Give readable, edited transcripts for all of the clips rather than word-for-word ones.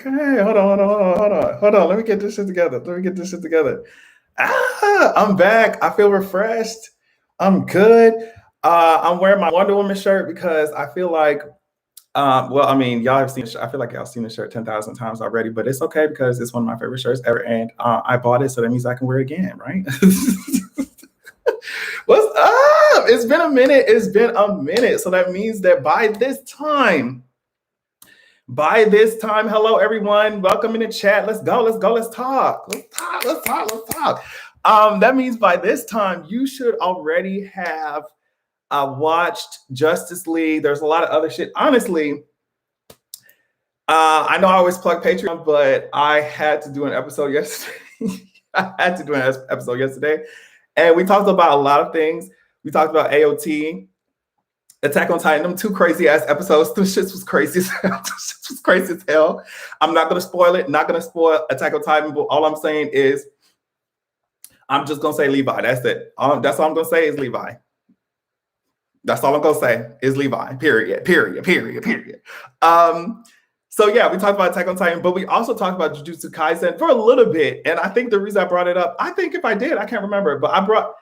Okay, hold on. Let me get this shit together. I'm back. I feel refreshed. I'm good. I'm wearing my Wonder Woman shirt because I feel like, well, I mean, y'all have seen. I feel like y'all seen the shirt 10,000 times already, but it's okay because it's one of my favorite shirts ever, and I bought it, so that means I can wear it again, right? What's up? It's been a minute. So that means that by this time, hello everyone. Welcome in the chat. Let's go. Let's talk. That means by this time you should already have watched Justice League. There's a lot of other shit. Honestly, I know I always plug Patreon, but I had to do an episode yesterday. And we talked about a lot of things. We talked about AOT, Attack on Titan, them two crazy ass episodes. This shit was crazy as hell. I'm not gonna spoil it. Not gonna spoil Attack on Titan. But all I'm saying is, I'm just gonna say Levi. That's it. That's all I'm gonna say is Levi. That's all I'm gonna say is Levi. Period. So yeah, we talked about Attack on Titan, but we also talked about Jujutsu Kaisen for a little bit. And I think the reason I brought it up, I think if I did, I can't remember, but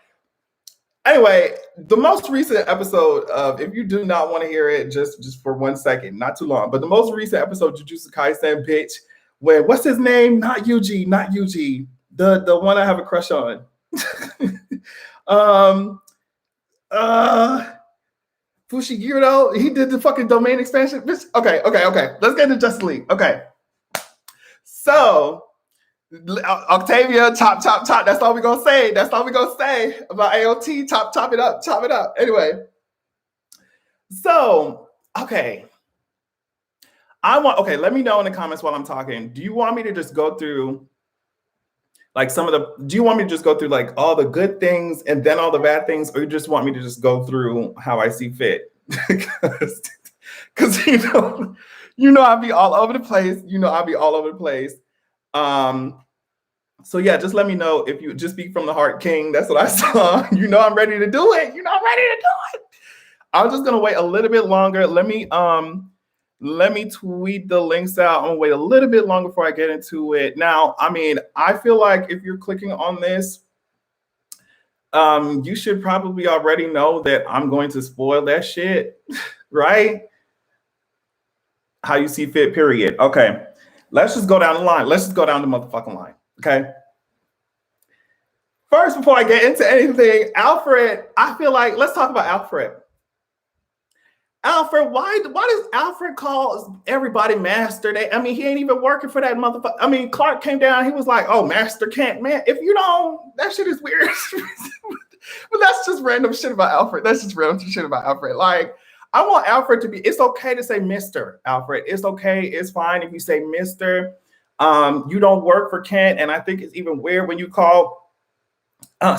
anyway, the most recent episode of, if you do not want to hear it, just for 1 second, not too long, but the most recent episode, Jujutsu Kaisen, bitch, when, what's his name? Not Yuji, the one I have a crush on. Fushiguro, he did the fucking domain expansion. Bitch. Okay. Let's get into Justice League. Okay. So, Octavia, chop. That's all we're gonna say. That's all we're gonna say about AOT. Chop it up. Anyway. So, okay. Let me know in the comments while I'm talking. Do you want me to just go through like do you want me to just go through like all the good things and then all the bad things, or you just want me to just go through how I see fit? Because you know I'll be all over the place. So yeah, just let me know if you just speak from the heart, King. That's what I saw. I'm ready to do it. I'm just gonna wait a little bit longer. Let me tweet the links out. I'm gonna wait a little bit longer before I get into it. Now, I mean, I feel like if you're clicking on this, you should probably already know that I'm going to spoil that shit, right? How you see fit, period. Okay, let's just go down the line. Let's just go down the motherfucking line, okay? First, before I get into anything, Alfred, I feel like, let's talk about Alfred. Alfred, why does Alfred call everybody master? He ain't even working for that motherfucker. Clark came down, he was like, oh, Master Kent, man. If you don't, that shit is weird. But that's just random shit about Alfred. Like, I want Alfred to be, it's okay to say Mr. Alfred. It's okay, it's fine if you say Mr. You don't work for Kent, and I think it's even weird when you call,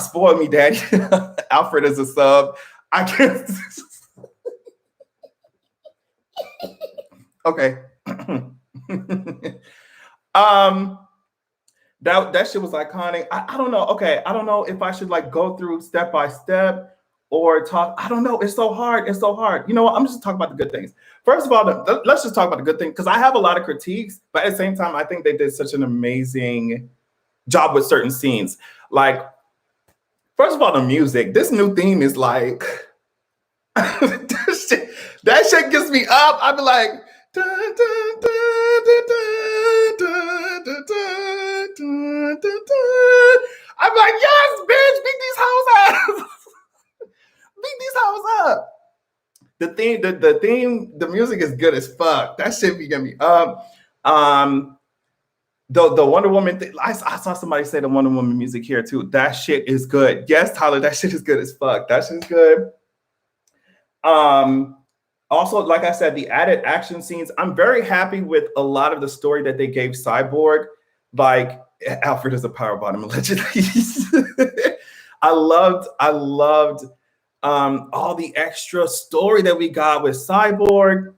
spoil me, daddy, Alfred as a sub. I guess. Okay. That shit was iconic. I don't know. Okay, I don't know if I should like go through step by step or talk. I don't know. It's so hard. You know what? I'm just talking about the good things. First of all, let's just talk about the good things, because I have a lot of critiques, but at the same time, I think they did such an amazing job with certain scenes. Like, first of all, the music. This new theme is like that shit gets me up. I'd be like, dun, dun, dun, dun, dun, dun, dun, dun, dun, dun. I'm like, yes, bitch, beat these hoes up. Beat these hoes up. The theme, the music is good as fuck. That shit be getting me up. The Wonder Woman thing, I saw somebody say the Wonder Woman music here too. That shit is good. Yes, Tyler, that shit is good as fuck. That shit is good. Also, like I said, the added action scenes, I'm very happy with a lot of the story that they gave Cyborg. Like, Alfred is a power bottom allegedly. I loved all the extra story that we got with Cyborg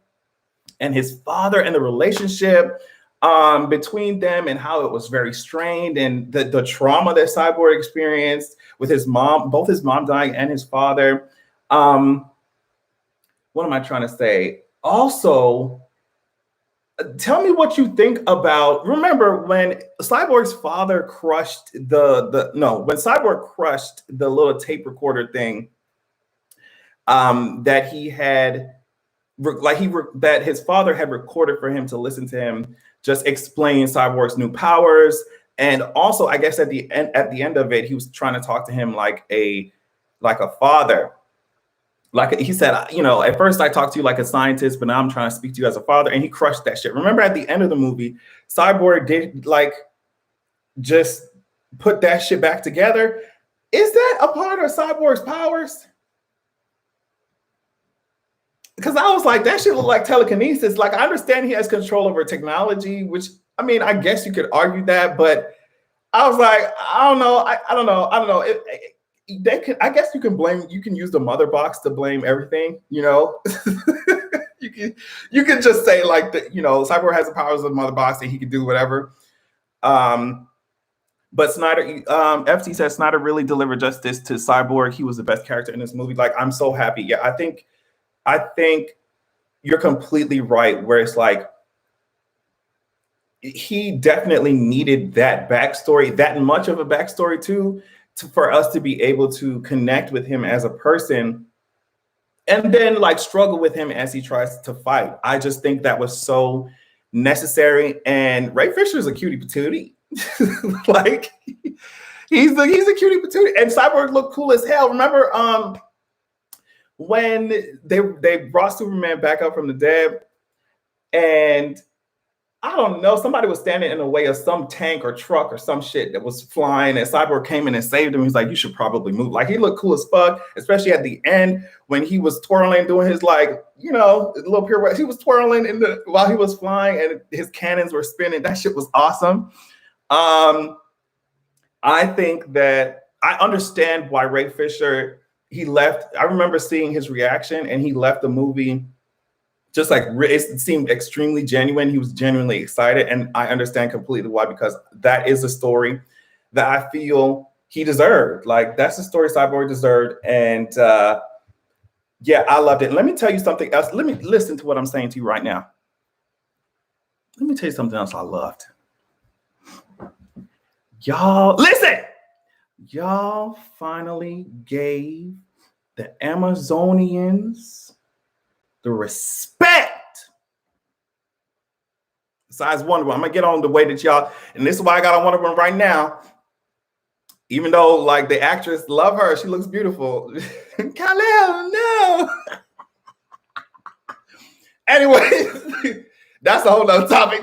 and his father and the relationship between them, and how it was very strained, and the trauma that Cyborg experienced with his mom, both his mom dying and his father. What am I trying to say? Also, Tell me what you think about. Remember when Cyborg's father crushed when Cyborg crushed the little tape recorder thing that he had, that his father had recorded for him to listen to him just explain Cyborg's new powers, and also I guess at the end of it, he was trying to talk to him like a father. Like he said, at first I talked to you like a scientist, but now I'm trying to speak to you as a father. And he crushed that shit. Remember at the end of the movie, Cyborg did just put that shit back together. Is that a part of Cyborg's powers? Because I was like, that shit look like telekinesis. Like, I understand he has control over technology, which, I mean, I guess you could argue that, but I was like, I don't know. I don't know. I guess you can use the mother box to blame everything, you can just say like Cyborg has the powers of the mother box and he can do whatever. But Snyder, FT says Snyder really delivered justice to Cyborg. He was the best character in this movie. Like, I'm so happy. Yeah, I think you're completely right, where it's like he definitely needed that backstory, that much of a backstory too, for us to be able to connect with him as a person and then like struggle with him as he tries to fight. I just think that was so necessary. And Ray Fisher is a cutie patootie. Like he's a cutie patootie. And Cyborg looked cool as hell. Remember when they brought Superman back up from the dead, and I don't know, somebody was standing in the way of some tank or truck or some shit that was flying, and Cyborg came in and saved him. He's like, you should probably move. Like, he looked cool as fuck, especially at the end when he was twirling, doing his little pirouette. He was twirling while he was flying and his cannons were spinning. That shit was awesome. I think that I understand why Ray Fisher, he left. I remember seeing his reaction, and he left the movie just like it seemed extremely genuine. He was genuinely excited, and I understand completely why, because that is a story that I feel he deserved. Like, that's the story Cyborg deserved, and yeah, I loved it. Let me tell you something else. Let me listen to what I'm saying to you right now. Let me tell you something else I loved. Y'all, listen! Y'all finally gave the Amazonians the respect. Besides Wonder Woman, I'm gonna get on the way that y'all, and this is why I got on Wonder Woman right now. Even though like the actress, love her, she looks beautiful. Kal-El, no. Anyway, that's a whole nother topic.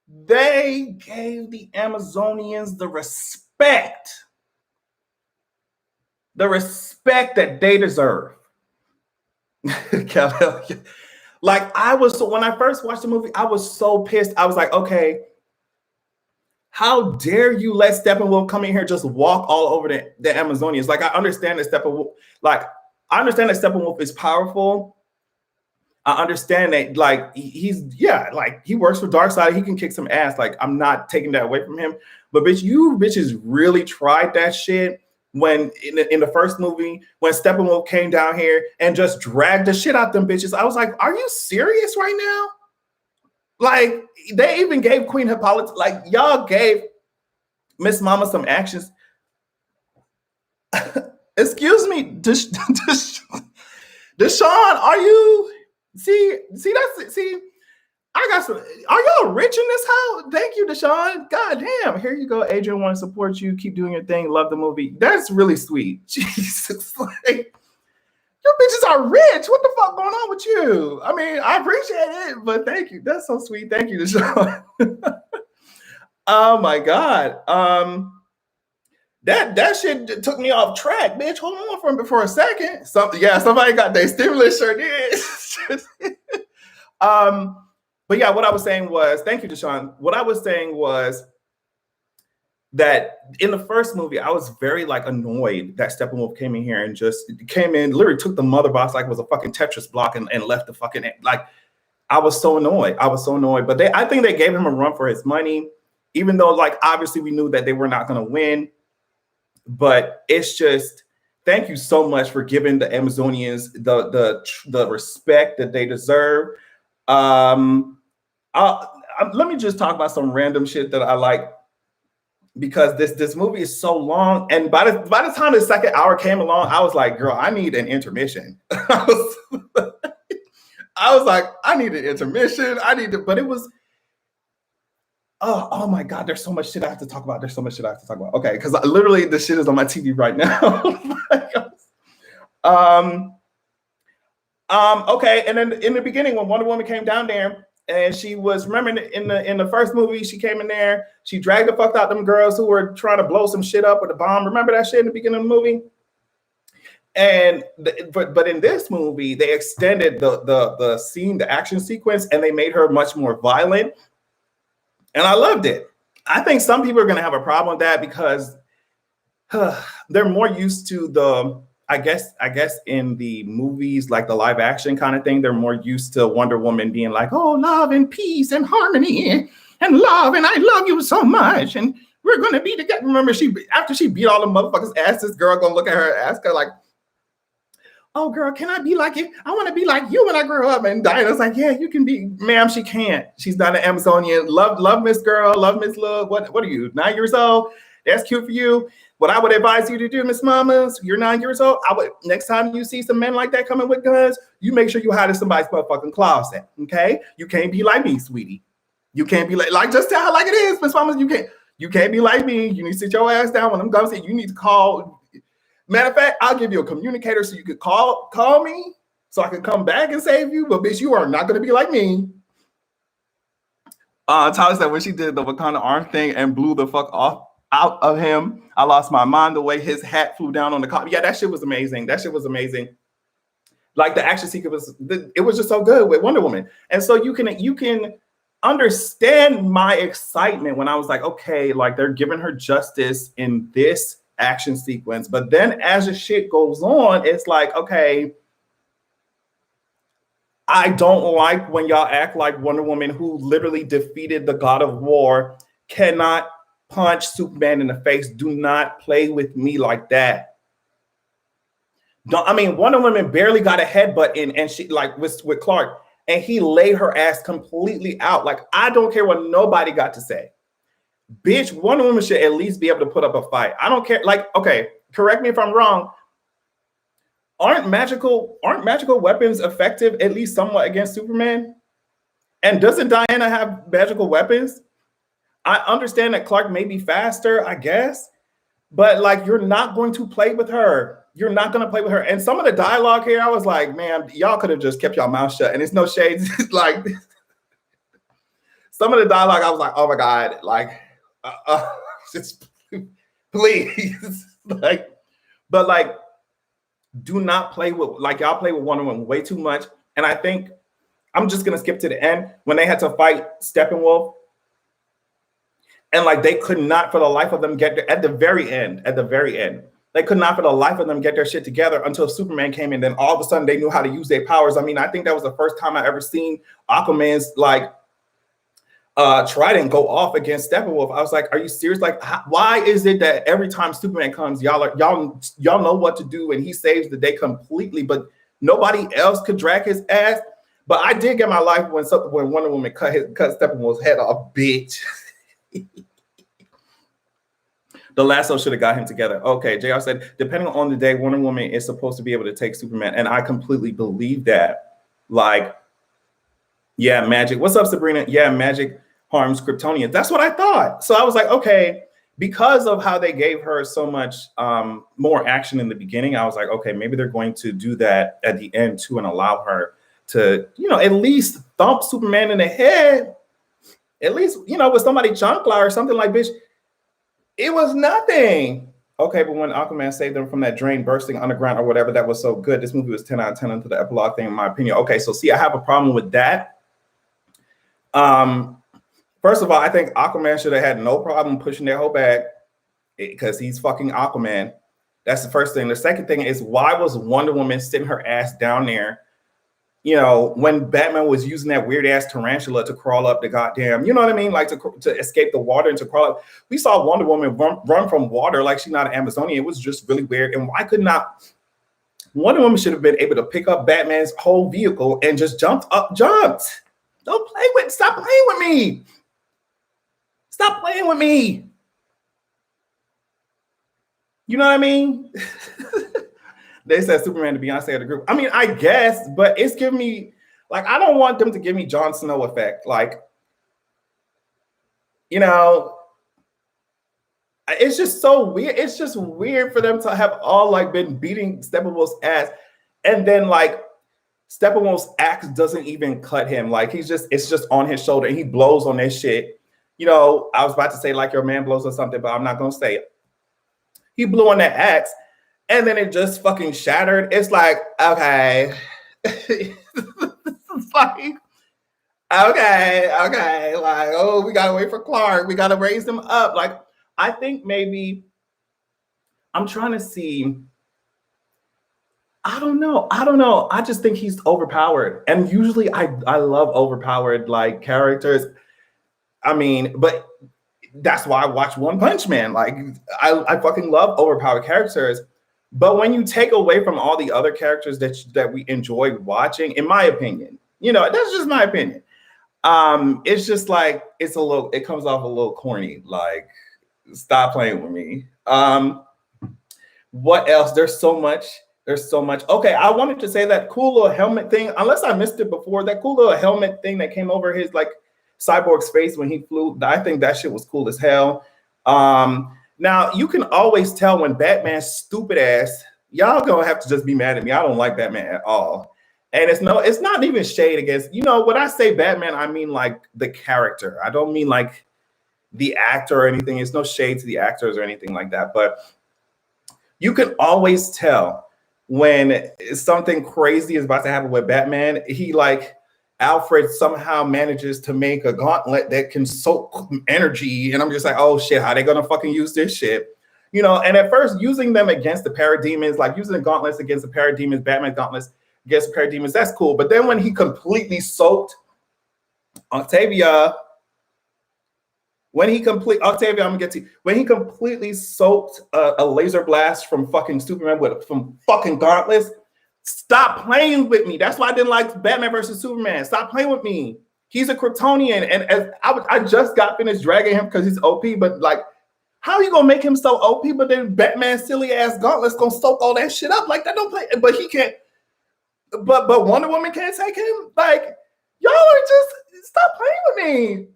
They gave the Amazonians the respect that they deserve. Like, when I first watched the movie, I was so pissed. I was like, okay, how dare you let Steppenwolf come in here just walk all over the Amazonians? Like, I understand that Steppenwolf is powerful. I understand that, like, he works for Darkseid. He can kick some ass. Like, I'm not taking that away from him. But bitch, you bitches really tried that shit when in the first movie, when Steppenwolf came down here and just dragged the shit out them bitches. I was like, are you serious right now? Like, they even gave Queen Hippolyta, like, y'all gave Miss Mama some actions. Excuse me, Deshaun, are you? See, I got some. Are y'all rich in this house? Thank you, Deshaun. God damn. Here you go, Adrian. Want to support you. Keep doing your thing. Love the movie. That's really sweet. Jesus, like, you bitches are rich. What the fuck going on with you? I mean, I appreciate it, but thank you. That's so sweet. Thank you, Deshaun. Oh my God. That shit took me off track, bitch. Hold on for a second. Somebody got their stimulus shirt in. But yeah, what I was saying was, thank you, Deshaun. What I was saying was that in the first movie, I was very like annoyed that Steppenwolf came in here and just came in, literally took the mother box like it was a fucking Tetris block and left the fucking, like, I was so annoyed. But I think they gave him a run for his money, even though, like, obviously we knew that they were not going to win. But it's just, thank you so much for giving the Amazonians the respect that they deserve. Let me just talk about some random shit that I like, because this movie is so long, and by the time the second hour came along, I was like, girl, I need an intermission. I was like, I need an intermission. But it was, oh my God, there's so much shit I have to talk about. Okay, because literally the shit is on my TV right now. Okay, and then in the beginning, when Wonder Woman came down there, and she was, remember in the first movie, she came in there, she dragged the fuck out them girls who were trying to blow some shit up with a bomb. Remember that shit in the beginning of the movie? And but in this movie, they extended the scene, the action sequence, and they made her much more violent. And I loved it. I think some people are gonna have a problem with that because they're more used to the, I guess in the movies, like the live action kind of thing, they're more used to Wonder Woman being like, oh, love and peace and harmony and love, and I love you so much, and we're gonna be together. Remember, after she beat all the motherfuckers' ass, this girl gonna look at her and ask her like, oh girl, can I be like you? I want to be like you when I grow up. And Diana's like, yeah, you can be. Ma'am, she can't. She's not an Amazonian. Love Miss Girl, love Miss Love. What are you, 9 years old? That's cute for you. What I would advise you to do, Miss Mamas, you're 9 years old. Next time you see some men like that coming with guns, you make sure you hide in somebody's motherfucking closet. Okay? You can't be like me, sweetie. You can't be like just tell her like it is, Miss Mamas. You can't be like me. You need to sit your ass down when them guns hit. You need to call. Matter of fact, I'll give you a communicator so you could call me so I can come back and save you. But bitch, you are not gonna be like me. Tyler said when she did the Wakanda arm thing and blew the fuck out of him, I lost my mind the way his hat flew down on the car. Yeah, that shit was amazing. Like the action sequence, it was just so good with Wonder Woman. And so you can understand my excitement when I was like, okay, like they're giving her justice in this action sequence. But then as the shit goes on, it's like, okay, I don't like when y'all act like Wonder Woman, who literally defeated the God of War, cannot punch Superman in the face. Do not play with me like that. Wonder Woman barely got a headbutt in, and she like with Clark, and he laid her ass completely out. Like, I don't care what nobody got to say. Bitch, Wonder Woman should at least be able to put up a fight. I don't care. Like, okay, correct me if I'm wrong. Aren't magical weapons effective at least somewhat against Superman? And doesn't Diana have magical weapons? I understand that Clark may be faster, I guess, but like, you're not going to play with her. You're not going to play with her. And some of the dialogue here, I was like, man, y'all could have just kept your mouth shut. And it's no shades. Like, some of the dialogue, I was like, oh my God, like, just please. Like, but like, do not play with, like, y'all play with Wonder Woman way too much. And I think I'm just going to skip to the end when they had to fight Steppenwolf. And like, they could not for the life of them get there at the very end, they could not for the life of them get their shit together until Superman came in. Then all of a sudden they knew how to use their powers. I mean, I think that was the first time I ever seen Aquaman's like trident go off against Steppenwolf. I was like, are you serious? Like, why is it that every time Superman comes, y'all know what to do and he saves the day completely, but nobody else could drag his ass? But I did get my life when Wonder Woman cut Steppenwolf's head off, bitch. The lasso should have got him together. Okay, JR said, depending on the day, Wonder Woman is supposed to be able to take Superman. And I completely believe that. Like, yeah, magic. What's up, Sabrina? Yeah, magic harms Kryptonians. That's what I thought. So I was like, okay, because of how they gave her so much more action in the beginning, I was like, okay, maybe they're going to do that at the end too and allow her to, at least thump Superman in the head. At least, with somebody chancla or something like, bitch, it was nothing. Okay, but when Aquaman saved them from that drain bursting underground or whatever, that was so good. This movie was 10 out of 10 into the epilogue thing, in my opinion. Okay, so see, I have a problem with that. First of all, I think Aquaman should have had no problem pushing that whole bag because he's fucking Aquaman. That's the first thing. The second thing is, why was Wonder Woman sitting her ass down there, when Batman was using that weird ass tarantula to crawl up the goddamn, you know what I mean? Like to escape the water and to crawl up. We saw Wonder Woman run from water like she's not an Amazonian. It was just really weird. And why could not Wonder Woman should have been able to pick up Batman's whole vehicle and just jumped. Don't play with. Stop playing with me. Stop playing with me. You know what I mean? They said Superman to Beyonce of the group. I mean, I guess, but it's giving me like I don't want them to give me Jon Snow effect. Like, you know, it's just so weird. It's just weird for them to have all like been beating Steppenwolf's ass, and then like Steppenwolf's axe doesn't even cut him. Like it's just on his shoulder, and he blows on that shit. You know, I was about to say like your man blows or something, but I'm not gonna say it. He blew on that axe, and then it just fucking shattered. It's like, okay. It's like, okay. Like, oh, we gotta wait for Clark. We gotta raise him up. Like, I think maybe I'm trying to see. I don't know. I just think he's overpowered. And usually I love overpowered like characters. I mean, but that's why I watch One Punch Man. Like I fucking love overpowered characters. But when you take away from all the other characters that we enjoy watching, in my opinion, you know, that's just my opinion. It's just like it comes off a little corny. Like, stop playing with me. What else? There's so much. Okay, I wanted to say that cool little helmet thing, unless I missed it before, that cool little helmet thing that came over his like Cyborg's face when he flew. I think that shit was cool as hell. Now you can always tell when Batman's stupid ass, y'all gonna have to just be mad at me. I don't like Batman at all. And it's not even shade against, you know, when I say Batman, I mean like the character. I don't mean like the actor or anything. It's no shade to the actors or anything like that. But you can always tell when something crazy is about to happen with Batman. He like Alfred somehow manages to make a gauntlet that can soak energy. And I'm just like, oh shit, how they gonna fucking use this shit? You know, and at first using them against the parademons, like using the gauntlets against the parademons, Batman gauntlets against the parademons, that's cool. But then when he completely soaked Octavia, when he completely soaked a laser blast from fucking Superman from fucking gauntlets, stop playing with me. That's why I didn't like Batman versus Superman. Stop playing with me. He's a Kryptonian, and as I just got finished dragging him because he's OP. But like, how are you gonna make him so OP? But then Batman's silly ass gauntlets gonna soak all that shit up. Like that don't play. But he can't. But Wonder Woman can't take him. Like y'all are just stop playing with me.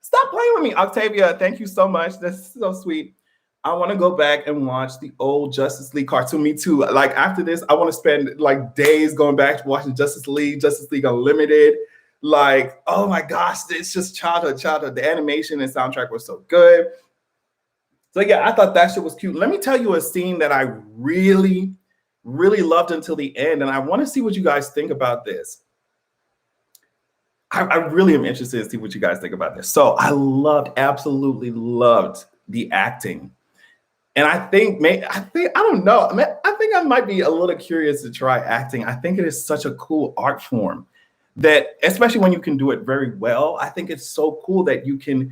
Stop playing with me, Octavia. Thank you so much. That's so sweet. I want to go back and watch the old Justice League cartoon. Me too. Like after this, I want to spend like days going back to watching Justice League Unlimited. Like, oh my gosh, it's just childhood. The animation and soundtrack was so good. So yeah, I thought that shit was cute. Let me tell you a scene that I really, really loved until the end, and I want to see what you guys think about this. I really am interested to see what you guys think about this. So I absolutely loved the acting. And I think I don't know. I think I might be a little curious to try acting. I think it is such a cool art form that, especially when you can do it very well, I think it's so cool that you can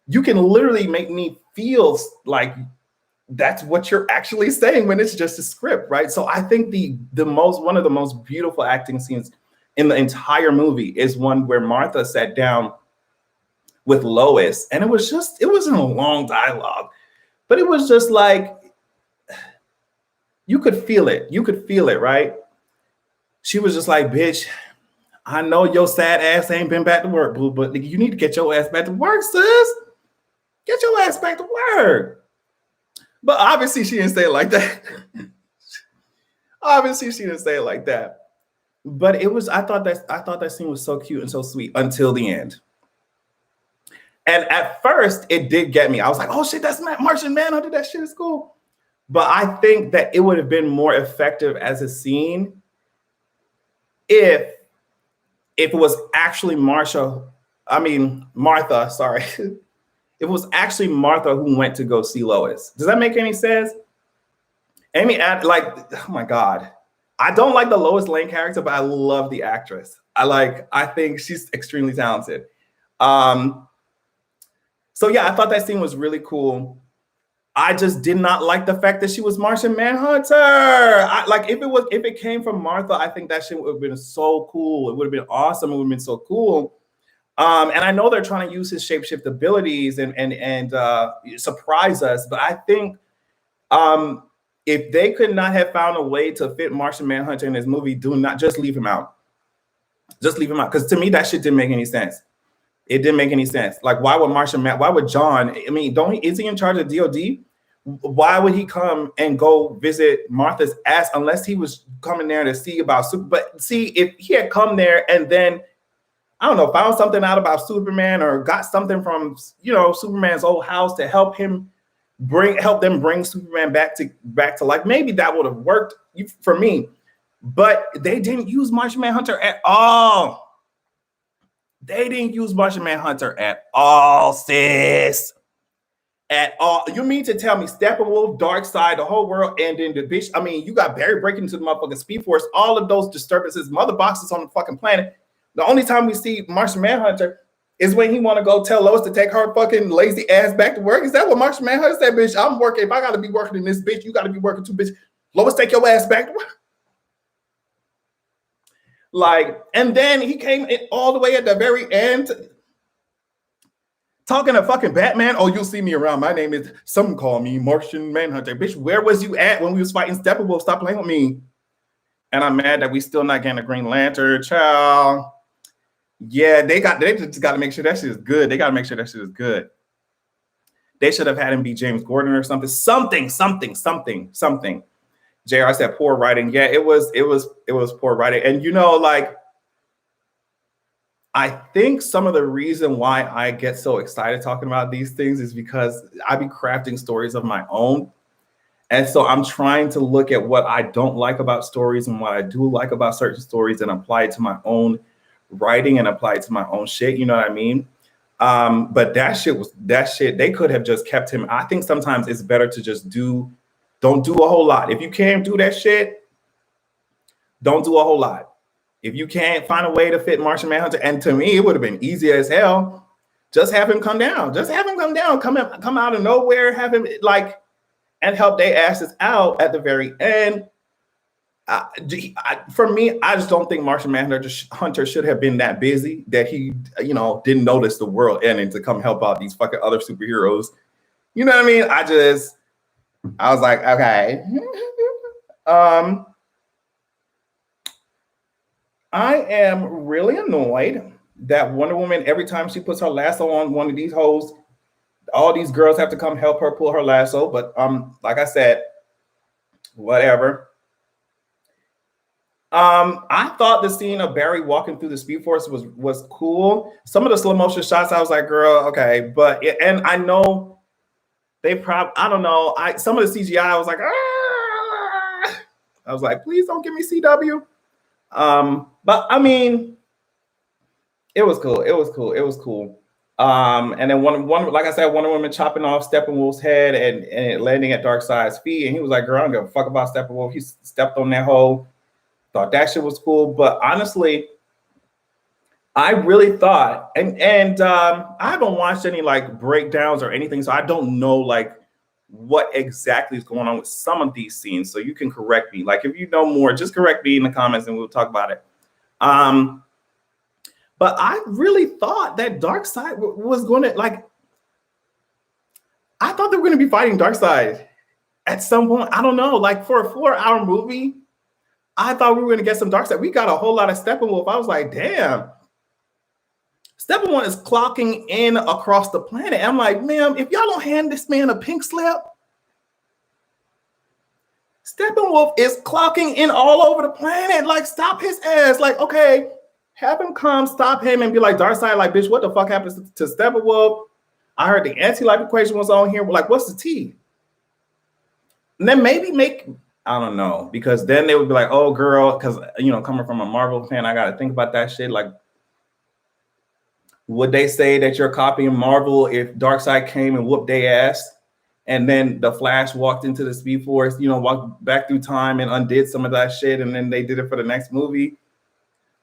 literally make me feel like that's what you're actually saying when it's just a script, right? So I think one of the most beautiful acting scenes in the entire movie is one where Martha sat down with Lois, and it wasn't a long dialogue, but it was just like, you could feel it, right? She was just like, bitch, I know your sad ass ain't been back to work, boo, but you need to get your ass back to work, sis. Get your ass back to work. But obviously she didn't say it like that. But I thought that scene was so cute and so sweet until the end. And at first it did get me. I was like, oh shit, that's Martian Manhunter. That shit is cool. But I think that it would have been more effective as a scene if it was actually Martha, sorry. It was actually Martha who went to go see Lois. Does that make any sense? Oh my God. I don't like the Lois Lane character, but I love the actress. I think she's extremely talented. So yeah, I thought that scene was really cool. I just did not like the fact that she was Martian Manhunter. Like if it came from Martha, I think that shit would have been so cool. It would have been awesome. It would have been so cool. And I know they're trying to use his shapeshift abilities and surprise us, but I think if they could not have found a way to fit Martian Manhunter in this movie, do not just leave him out. Just leave him out, because to me that shit didn't make any sense. It didn't make any sense. Like, why would John? I mean, is he in charge of DOD? Why would he come and go visit Martha's ass unless he was coming there to see about super? But see, if he had come there and then, I don't know, found something out about Superman or got something from, Superman's old house to help them bring Superman back to life, maybe that would have worked for me. But they didn't use Martian Manhunter at all. They didn't use Martian Manhunter at all, sis. At all. You mean to tell me Steppenwolf, Darkseid, the whole world, and then the bitch? I mean, you got Barry breaking into the motherfucking Speed Force, all of those disturbances, mother boxes on the fucking planet. The only time we see Martian Manhunter is when he want to go tell Lois to take her fucking lazy ass back to work. Is that what Martian Manhunter said? Bitch, I'm working. If I got to be working in this bitch, you got to be working too, bitch. Lois, take your ass back to work. Like, and then he came in all the way at the very end talking to fucking Batman. Oh, you'll see me around. My name is, some call me Martian Manhunter. Bitch, where was you at when we was fighting Steppenwolf? Stop playing with me. And I'm mad that we still not getting a Green Lantern, child. Yeah, they just got to make sure that shit is good. They got to make sure that shit is good. They should have had him be James Gordon or something. Something. JR said poor writing. Yeah, it was poor writing. And like, I think some of the reason why I get so excited talking about these things is because I be crafting stories of my own. And so I'm trying to look at what I don't like about stories and what I do like about certain stories and apply it to my own writing and apply it to my own shit. You know what I mean? But that shit, they could have just kept him. I think sometimes it's better to just don't do a whole lot. If you can't do that shit, don't do a whole lot. If you can't find a way to fit Martian Manhunter, and to me, it would have been easy as hell. Just have him come down. Come out of nowhere, have him and help their asses out at the very end. For me, I just don't think Martian Manhunter should have been that busy that he, didn't notice the world ending to come help out these fucking other superheroes. You know what I mean? I was like, okay. I am really annoyed that Wonder Woman, every time she puts her lasso on one of these hoes, all these girls have to come help her pull her lasso. But like I said, whatever. I thought the scene of Barry walking through the Speed Force was cool. Some of the slow motion shots, I was like, girl, okay. But and I know they I don't know. Some of the CGI, I was like, I was like, please don't give me CW. But I mean, it was cool. And then one, like I said, Wonder Woman chopping off Steppenwolf's head and it landing at Darkseid's feet. And he was like, girl, I don't give a fuck about Steppenwolf. He stepped on that hole. Thought that shit was cool. But honestly, I really thought, and I haven't watched any breakdowns or anything, so I don't know what exactly is going on with some of these scenes. So you can correct me. If you know more, just correct me in the comments and we'll talk about it. But I really thought that Darkseid was going to I thought they were going to be fighting Darkseid at some point. I don't know, for a 4-hour movie. I thought we were going to get some Darkseid. We got a whole lot of Steppenwolf. I was like, damn. Steppenwolf is clocking in across the planet. I'm like, ma'am, if y'all don't hand this man a pink slip, Steppenwolf is clocking in all over the planet. Stop his ass. Okay, have him come, stop him, and be like, Darkseid, bitch, what the fuck happens to Steppenwolf? I heard the anti-life equation was on here. What's the T? And then maybe I don't know, because then they would be like, oh, girl, because, coming from a Marvel fan, I got to think about that shit. Would they say that you're copying Marvel if Darkseid came and whooped their ass? And then the Flash walked into the Speed Force, walked back through time and undid some of that shit. And then they did it for the next movie.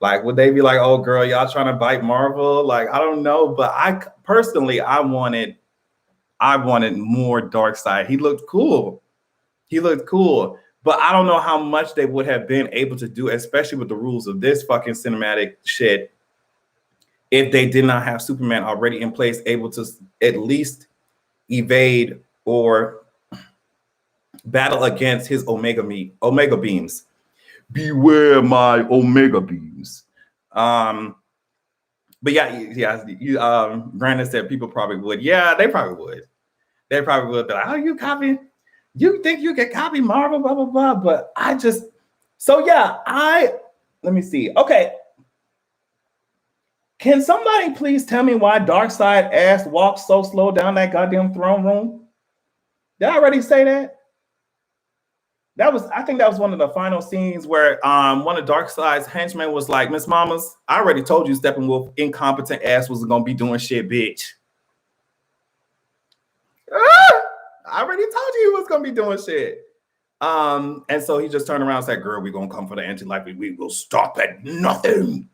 Would they be like, oh, girl, y'all trying to bite Marvel? I don't know. But I personally, I wanted I wanted more Darkseid. He looked cool. He looked cool. But I don't know how much they would have been able to do, especially with the rules of this fucking cinematic shit, if they did not have Superman already in place, able to at least evade or battle against his Omega beams. Beware my Omega beams. But Brandon said people probably would. Yeah, they probably would. They probably would be like, oh, you copy? You think you can copy Marvel, blah, blah, blah. But I just, so yeah, let me see. Okay. Can somebody please tell me why Darkseid ass walks so slow down that goddamn throne room? Did I already say that? I think that was one of the final scenes where one of Darkseid's henchmen was like, Miss Mamas, I already told you Steppenwolf incompetent ass was gonna be doing shit, bitch. I already told you he was gonna be doing shit. And so he just turned around and said, girl, we're gonna come for the anti-life. We will stop at nothing.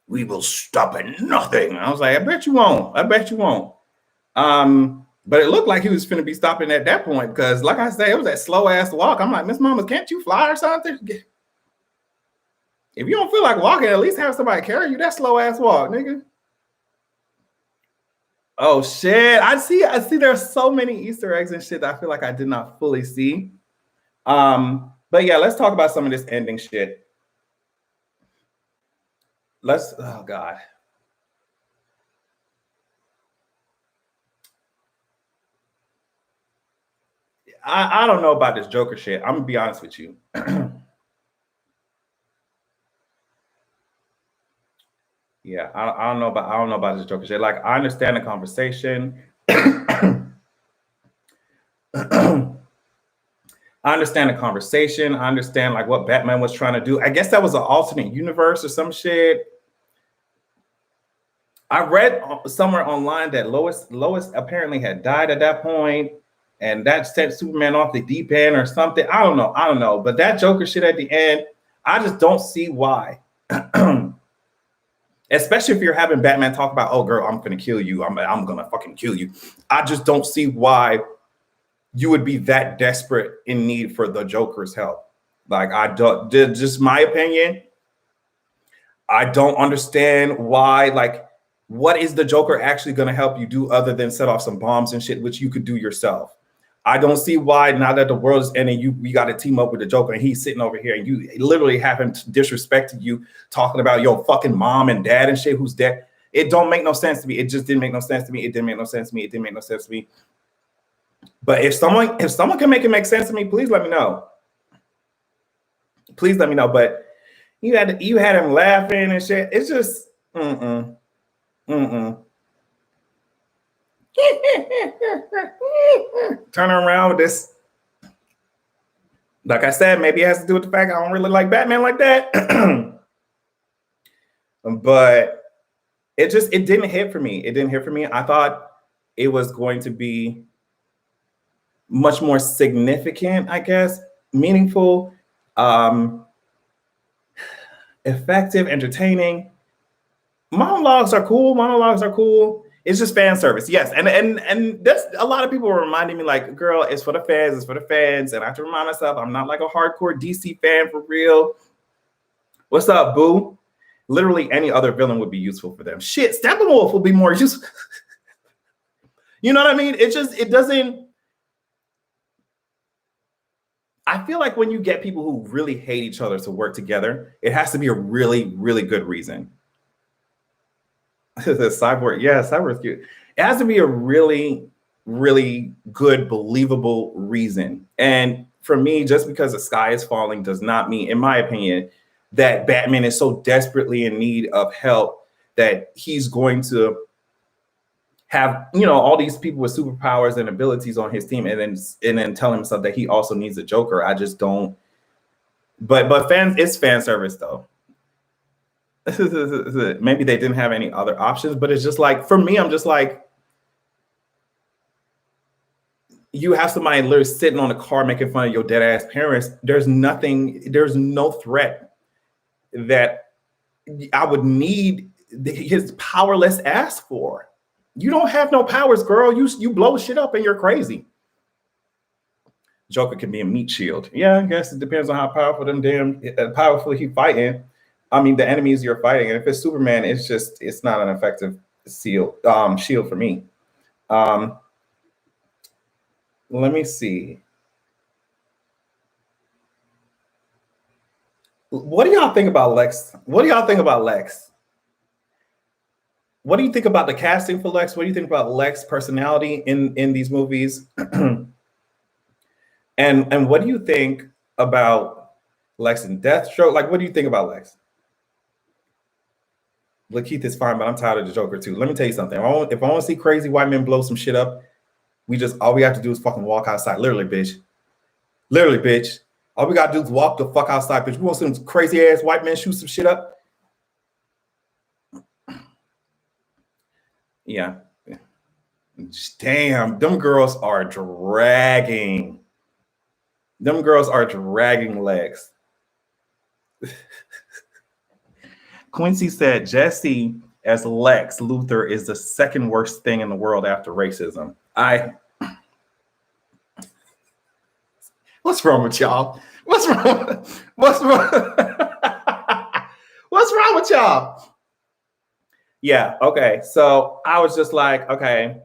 We will stop at nothing. And I was like, I bet you won't. I bet you won't. But it looked like he was finna be stopping at that point because, like I said, it was that slow ass walk. I'm like, Miss Mama, can't you fly or something? If you don't feel like walking, at least have somebody carry you. That slow ass walk, nigga. Oh shit! I see. There's so many Easter eggs and shit that I feel like I did not fully see. But yeah, let's talk about some of this ending shit. Oh God. I don't know about this Joker shit. I'm gonna be honest with you. Yeah, I don't know about this Joker shit. Like, I understand the conversation. I understand the conversation. I understand like what Batman was trying to do. I guess that was an alternate universe or some shit. I read somewhere online that Lois apparently had died at that point, and that sent Superman off the deep end or something. I don't know. But that Joker shit at the end, I just don't see why. Especially if you're having Batman talk about, oh girl, I'm gonna kill you. I'm gonna fucking kill you. I just don't see why you would be that desperate in need for the Joker's help. Like, I don't, just my opinion. I don't understand why, like, what is the Joker actually going to help you do other than set off some bombs and shit, which you could do yourself? I don't see why, now that the world is ending, we got to team up with the Joker and he's sitting over here and you literally have him disrespecting you, talking about your fucking mom and dad and shit who's dead. It don't make no sense to me. It just didn't make no sense to me. It didn't make no sense to me. It didn't make no sense to me. But if someone can make it make sense to me, please let me know. Please let me know. But you had him laughing and shit. It's just Turn around with this. Like I said, maybe it has to do with the fact I don't really like Batman like that. But it didn't hit for me. It didn't hit for me. I thought it was going to be much more significant, I guess, meaningful, effective, entertaining. Monologues are cool. It's just fan service. Yes. And that's a lot of people were reminding me like, girl, it's for the fans. And I have to remind myself, I'm not like a hardcore DC fan for real. What's up, boo? Literally any other villain would be useful for them. Shit, Steppenwolf will be more useful. You know what I mean? It doesn't. I feel like when you get people who really hate each other to work together, it has to be a really, really good reason. The Cyborg, yeah, Cyborg's cute. It has to be a really, really good, believable reason. And for me, just because the sky is falling does not mean, in my opinion, that Batman is so desperately in need of help that he's going to have, all these people with superpowers and abilities on his team and then tell himself that he also needs a Joker. I just don't. But it's fan service though. Maybe they didn't have any other options, but it's just like, for me, I'm just like, you have somebody literally sitting on a car making fun of your dead ass parents. There's no threat that I would need his powerless ass for. You don't have no powers, girl. You blow shit up and you're crazy. Joker can be a meat shield. Yeah, I guess it depends on how powerful he fighting. I mean, the enemies you're fighting. And if it's Superman, it's not an effective shield for me. Let me see. What do y'all think about Lex? What do y'all think about Lex? What do you think about the casting for Lex? What do you think about Lex personality in these movies? And what do you think about Lex and Deathstroke? Like, what do you think about Lex? Lakeith is fine, but I'm tired of the Joker too. Let me tell you something. If I want to see crazy white men blow some shit up, all we have to do is fucking walk outside. Literally, bitch. Literally, bitch. All we gotta do is walk the fuck outside, bitch. We want some crazy ass white men shoot some shit up. Yeah. Damn, them girls are dragging. Them girls are dragging Lex. Quincy said Jesse as Lex Luthor is the second worst thing in the world after racism. What's wrong with y'all? What's wrong? What's wrong with y'all? Yeah, okay. So I was just like, okay.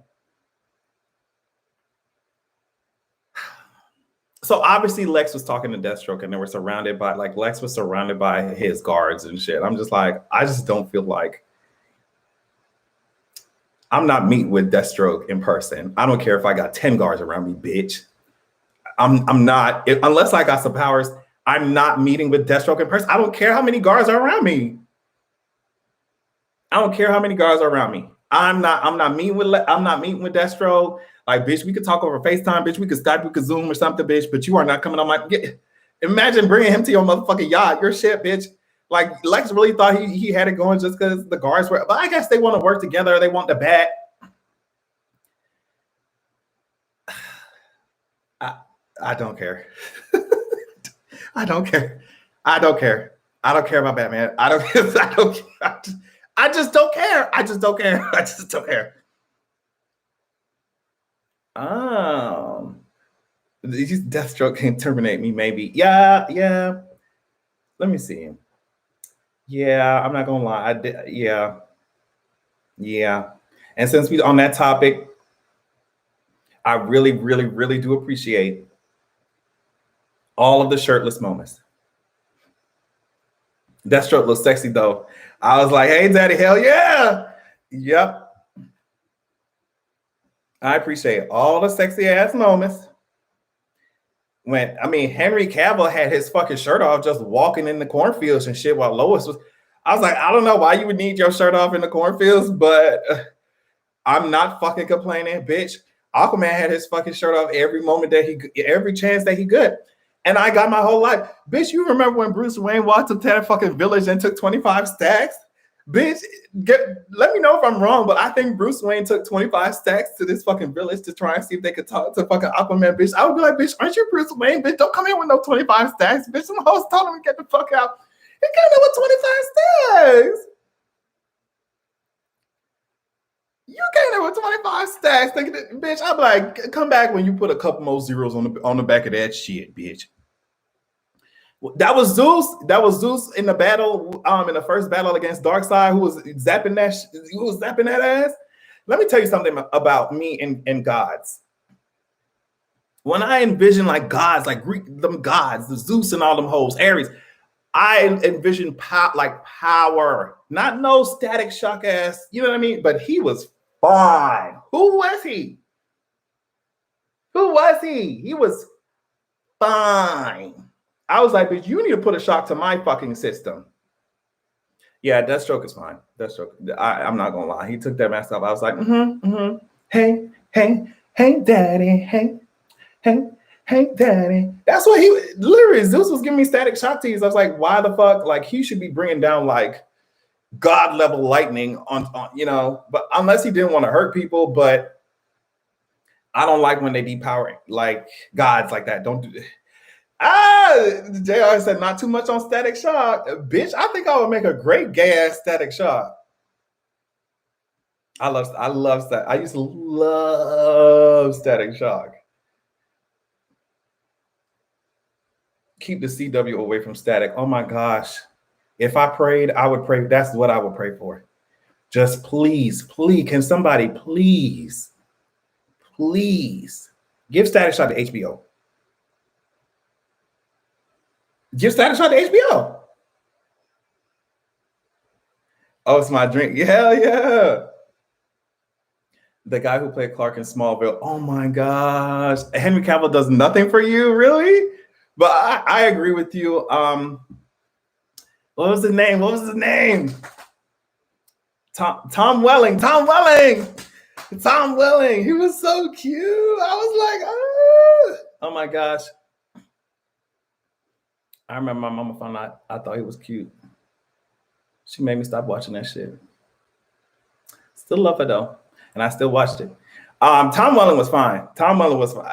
So obviously Lex was talking to Deathstroke and they were surrounded by, like, Lex was surrounded by his guards and shit. I'm just like, I just don't feel like I'm not meeting with Deathstroke in person. I don't care if I got 10 guards around me, bitch. I'm not, unless I got some powers, I'm not meeting with Deathstroke in person. I don't care how many guards are around me. I don't care how many guards are around me. I'm not meeting with Deathstroke. Like, bitch, we could talk over FaceTime, bitch. We could Skype, we could Zoom or something, bitch. But you are not coming on my. Imagine bringing him to your motherfucking yacht. Your shit, bitch. Like, Lex really thought he had it going just because the guards were. But I guess they want to work together. They want the bat. I don't care. I don't care. I don't care. I don't care about Batman. I just don't care. I just don't care. I just don't care. Deathstroke can terminate me, maybe. Yeah. Let me see. Yeah, I'm not gonna lie. Yeah. And since we're on that topic, I really, really, really do appreciate all of the shirtless moments. Deathstroke looks sexy though. I was like, hey, daddy, hell yeah. Yep. I appreciate all the sexy ass moments. Henry Cavill had his fucking shirt off just walking in the cornfields and shit while Lois was. I was like, I don't know why you would need your shirt off in the cornfields, but I'm not fucking complaining, bitch. Aquaman had his fucking shirt off every chance that he could. And I got my whole life. Bitch, you remember when Bruce Wayne walked up to that fucking village and took 25 stacks? Bitch, let me know if I'm wrong, but I think Bruce Wayne took 25 stacks to this fucking village to try and see if they could talk to fucking Aquaman, bitch. I would be like, bitch, aren't you Bruce Wayne, bitch? Don't come in with no 25 stacks, bitch. Some hoes told him to get the fuck out. He came in with 25 stacks. You came in with 25 stacks. Bitch, I'd be like, come back when you put a couple more zeros on the back of that shit, bitch. That was Zeus in the battle, in the first battle against Darkseid, who was zapping that ass. Let me tell you something about me and gods. When I envision like gods, like Greek, them gods, the Zeus and all them hoes, Ares, I envision power, not no Static Shock ass, you know what I mean? But he was fine. Who was he? He was fine. I was like, bitch, you need to put a shock to my fucking system. Yeah, Deathstroke is fine. Deathstroke, I'm not gonna lie. He took that mask off. I was like, Hey, daddy. Hey, daddy. That's what literally, Zeus was giving me Static Shock teas. I was like, why the fuck? Like, he should be bringing down like God level lightning on but unless he didn't want to hurt people, but I don't like when they depower like gods like that. Don't do it. JR said not too much on Static Shock. Bitch, I think I would make a great gay ass Static Shock. I love that. I used to love Static Shock. Keep the CW away from Static. Oh my gosh. If I prayed, I would pray. That's what I would pray for. Just please, can somebody please give Static Shock to HBO? Give Static Shock to HBO. Oh, it's my drink. Hell yeah. The guy who played Clark in Smallville. Oh my gosh. Henry Cavill does nothing for you, really? But I agree with you. What was his name? Tom Welling. He was so cute. I was like, oh my gosh. I remember my mama found out I thought he was cute. She made me stop watching that shit. Still love her though. And I still watched it. Tom Welling was fine.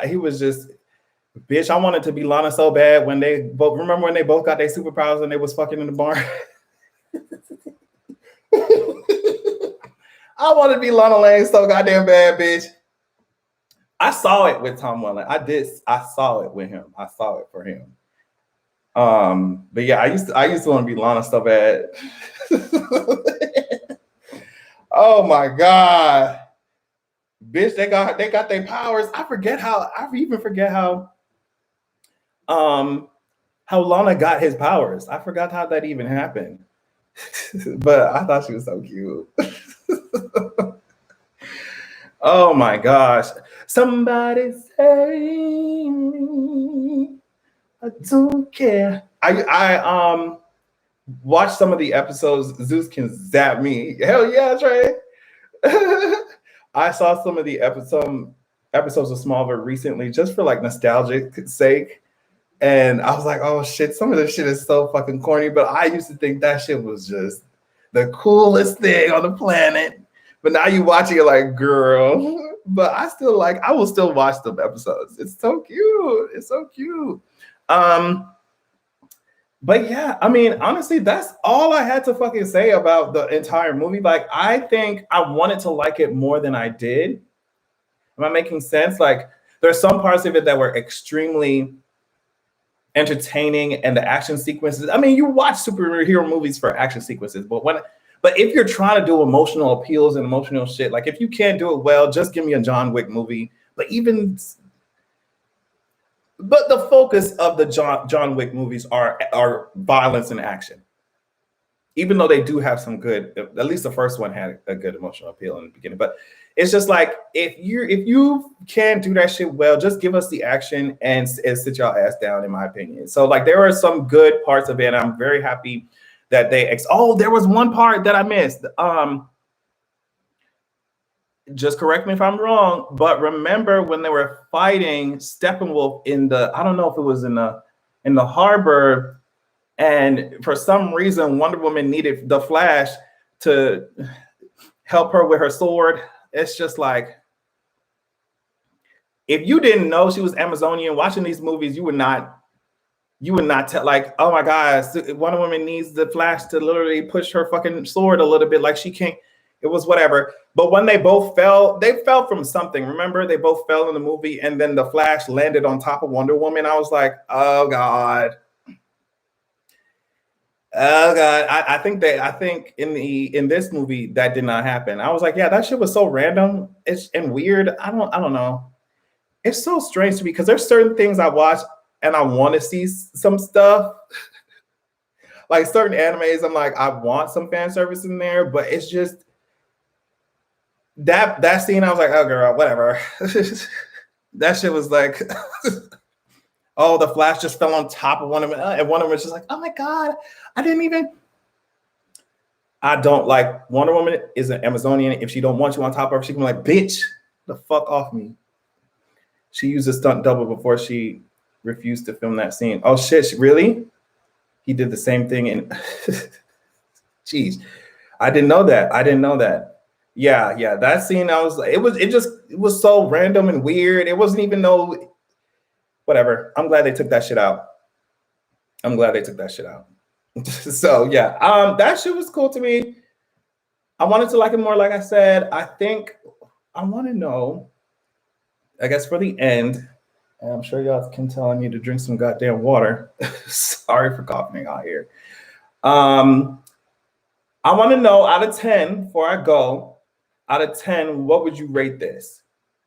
He was just, bitch, I wanted to be Lana so bad when they both, remember when they both got their superpowers and they was fucking in the barn? I want to be Lana Lang so goddamn bad, bitch. I saw it with Tom Welling. I saw it with him. I saw it for him. But yeah, I used to want to be Lana so bad. Oh my God. Bitch, they got their powers. I even forget how Lana got his powers. I forgot how that even happened. But I thought she was so cute. Oh my gosh. Somebody say me. I don't care. I watched some of the episodes. Zeus can zap me. Hell yeah, Trey. I saw some of the episodes of Smallville recently just for like nostalgic sake. And I was like, oh shit, some of this shit is so fucking corny. But I used to think that shit was just the coolest thing on the planet. But now you watch it, you're like, girl. But I will still watch the episodes. It's so cute. But yeah, I mean, honestly, that's all I had to fucking say about the entire movie. Like, I think I wanted to like it more than I did. Am I making sense? Like, there's some parts of it that were extremely entertaining, and the action sequences. I mean, you watch superhero movies for action sequences, but if you're trying to do emotional appeals and emotional shit, like if you can't do it well, just give me a John Wick movie. But the focus of the John Wick movies are violence and action. Even though they do have some good, at least the first one had a good emotional appeal in the beginning. But it's just like, if you can't do that shit well, just give us the action and sit y'all ass down, in my opinion. So like, there are some good parts of it. And I'm very happy that there was one part that I missed. Just correct me if I'm wrong, but remember when they were fighting Steppenwolf I don't know if it was in the harbor, and for some reason Wonder Woman needed the Flash to help her with her sword. It's just like, if you didn't know she was Amazonian watching these movies, you would not tell, like, oh my God, Wonder Woman needs the Flash to literally push her fucking sword a little bit, like she can't. It was whatever. But when they both fell, from something. Remember, they both fell in the movie, and then the Flash landed on top of Wonder Woman. I was like, oh God. I think in this movie that did not happen. I was like, yeah, that shit was so random. And weird. I don't know. It's so strange to me because there's certain things I watch and I want to see some stuff. Like certain animes, I'm like, I want some fan service in there, but it's just that scene. I was like, oh girl, whatever. That shit was like, oh, the Flash just fell on top of one of them, and one of them was just like, oh my God, I don't like Wonder Woman is an Amazonian. If she don't want you on top of her, she can be like, bitch, the fuck off me. She used a stunt double before she refused to film that scene. Oh shit, really? He did the same thing. And jeez, I didn't know that. Yeah, that scene, it was so random and weird. It wasn't even whatever. I'm glad they took that shit out. So yeah, that shit was cool to me. I wanted to like it more. Like I said, I think I want to know, I guess for the end, and I'm sure y'all can tell I need to drink some goddamn water. Sorry for coughing out here. I want to know out of 10 before I go, out of 10, what would you rate this?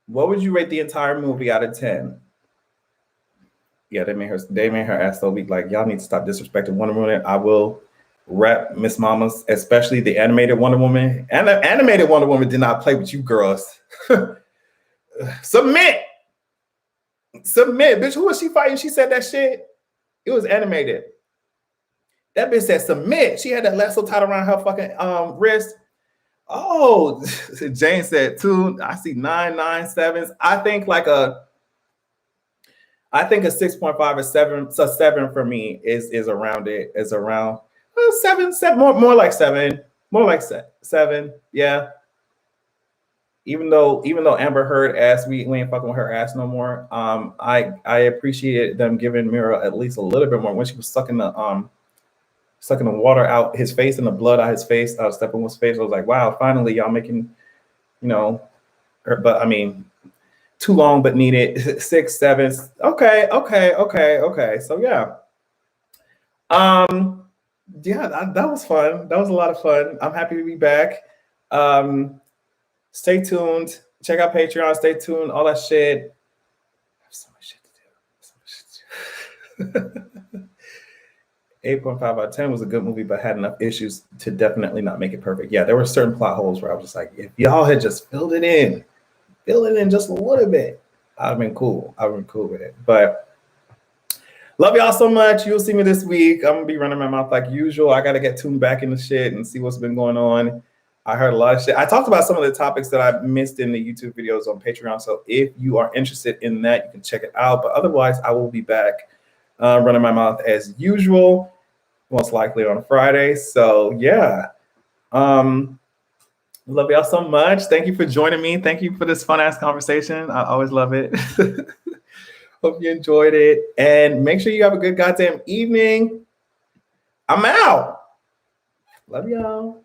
What would you rate the entire movie out of 10? Yeah, they made her ass so weak. Like, y'all need to stop disrespecting Wonder Woman. I will rep Miss Mamas, especially the animated Wonder Woman. And the animated Wonder Woman did not play with you girls. Submit, bitch. Who was she fighting? She said that shit. It was animated. That bitch said submit. She had that lasso tied around her fucking wrist. Oh, Jane said 2. I see 9, 9, 7s. I think a 6.5 or 7. So 7 for me is around it. Is around 7, more like 7. More like 7. Yeah. Even though Amber Heard asked we ain't fucking with her ass no more. I appreciated them giving Mira at least a little bit more when she was sucking the water out his face and the blood out his face, out of Steppenwolf's face. I was like, wow, finally y'all making, her, but I mean, too long but needed. 6, 7. Okay. So yeah. Yeah, that was fun. That was a lot of fun. I'm happy to be back. Stay tuned. Check out Patreon. Stay tuned. All that shit. I have so much shit to do. 8.5 out of 10 was a good movie, but had enough issues to definitely not make it perfect. Yeah, there were certain plot holes where I was just like, if y'all had just filled it in just a little bit, I'd have been cool. With it. But love y'all so much. You'll see me this week. I'm gonna be running my mouth like usual. I gotta get tuned back into shit and see what's been going on. I heard a lot of shit. I talked about some of the topics that I missed in the YouTube videos on Patreon. So if you are interested in that, you can check it out. But otherwise, I will be back running my mouth as usual, most likely on Friday. So yeah. Love y'all so much. Thank you for joining me. Thank you for this fun ass conversation. I always love it. Hope you enjoyed it. And make sure you have a good goddamn evening. I'm out. Love y'all.